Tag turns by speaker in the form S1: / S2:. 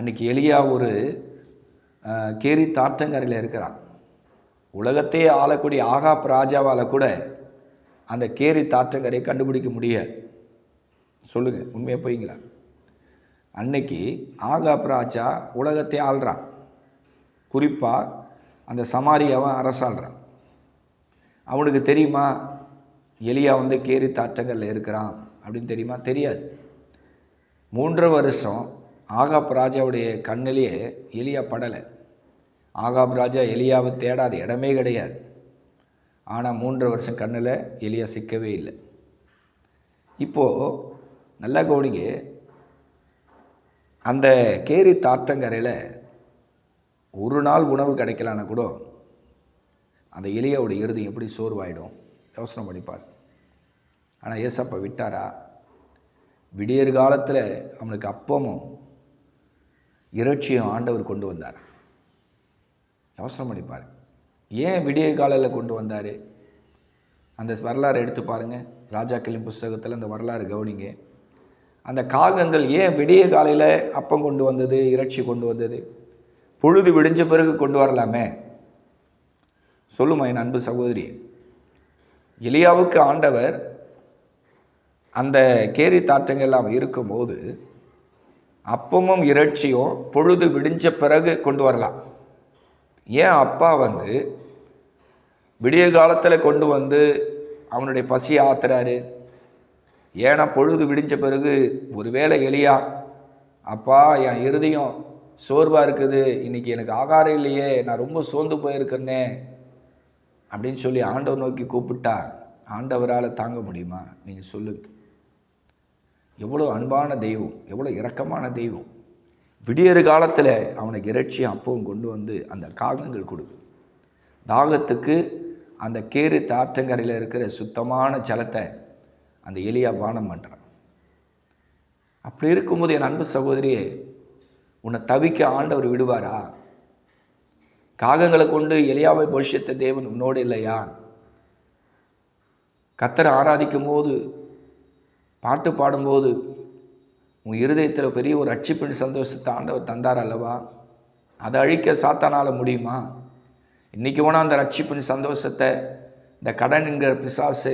S1: அன்றைக்கி எலியா ஒரு கேரி தாற்றங்கரையில் இருக்கிறான். உலகத்தையே ஆளக்கூடிய ஆகாப் ராஜாவால் கூட அந்த கேரி தாற்றங்கரையை கண்டுபிடிக்க முடியாது. சொல்லுங்கள், உண்மையாக போய்ங்களா? அன்னைக்கு ஆகாப் ராஜா உலகத்தை ஆள்றான். குறிப்பாக அந்த சமாரியாவை அரசாள்றான். அவனுக்கு தெரியுமா எலியா கேரி தாற்றங்கரில் இருக்கிறான் அப்படின்னு தெரியுமா? தெரியாது. 3 வருஷம் ஆகாப் ராஜாவுடைய கண்ணிலேயே எலியா படலை. ஆகாப் ராஜா எலியாவை தேடாத இடமே கிடையாது. ஆனால் 3 வருஷம் கண்ணில் எலியா சிக்கவே இல்லை. இப்போது நல்லா கவனிங்க, அந்த கேரி தாற்றங்கரையில் ஒரு நாள் உணவு கிடைக்கலான்னா கூட அந்த எலியாவுடைய இருதயம் எப்படி சோர்வாயிடும் யோசனை பண்ணிப்பார். ஆனால் ஏசப்பா விட்டாரா? விடியற் காலத்தில் அவனுக்கு அப்பமும் இறைச்சியும் ஆண்டவர் கொண்டு வந்தார். யோசனை பண்ணிப்பார். ஏன் விடிய காலையில் கொண்டு வந்தார்? அந்த வரலாறு எடுத்து பாருங்கள். ராஜாக்களின் புஸ்தகத்தில் அந்த வரலாறு கவனிங்க. அந்த காகங்கள் ஏன் விடிய காலையில் அப்பம் கொண்டு வந்தது, இறைச்சி கொண்டு வந்தது? பொழுது விடிஞ்ச பிறகு கொண்டு வரலாமே. சொல்லுமா என் அன்பு சகோதரி. எலியாவுக்கு ஆண்டவர் அந்த கேரி தாற்றங்கள்லாம் இருக்கும்போது அப்பமும் இறைச்சியும் பொழுது விடிஞ்ச பிறகு கொண்டு வரலாம். ஏன் அப்பா விடிய காலத்தில் கொண்டு வந்து அவனுடைய பசியை ஆத்துறாரு? ஏன்னா பொழுது விடிஞ்ச பிறகு ஒருவேளை எலியா, அப்பா என் இருதயம் சோர்வாக இருக்குது, இன்றைக்கி எனக்கு ஆகாரம் இல்லையே, நான் ரொம்ப சோர்ந்து போயிருக்கேன்னே அப்படின்னு சொல்லி ஆண்டவர் நோக்கி கூப்பிட்டா ஆண்டவரால் தாங்க முடியுமா? நீங்கள் சொல்லுங்கள். எவ்வளோ அன்பான தெய்வம், எவ்வளோ இரக்கமான தெய்வம். விடியற் காலத்தில் அவனுக்கு இறைச்சியும் அப்பவும் கொண்டு வந்து அந்த காகங்கள் கொடுக்கு. தாகத்துக்கு அந்த கேரி தாற்றங்கரையில் இருக்கிற சுத்தமான ஜலத்தை அந்த எலியா பானம் பண்ணுறான். அப்படி இருக்கும்போது என் அன்பு சகோதரியே, உன்னை தவிக்க ஆண்டவர் விடுவாரா? காகங்களை கொண்டு எலியாவை போஷித்த தேவன் உன்னோடு இல்லையா? கர்த்தரை ஆராதிக்கும் போது, பாட்டு பாடும்போது உன் இருதயத்தில் பெரிய ஒரு ரட்சிப்பின் சந்தோஷத்தை ஆண்டவர் தந்தார் அல்லவா? அதை அழிக்க சாத்தானால் முடியுமா? இன்றைக்கி வேணால் அந்த ரட்சிப்பின் சந்தோஷத்தை இந்த கடன் என்கிற பிசாசு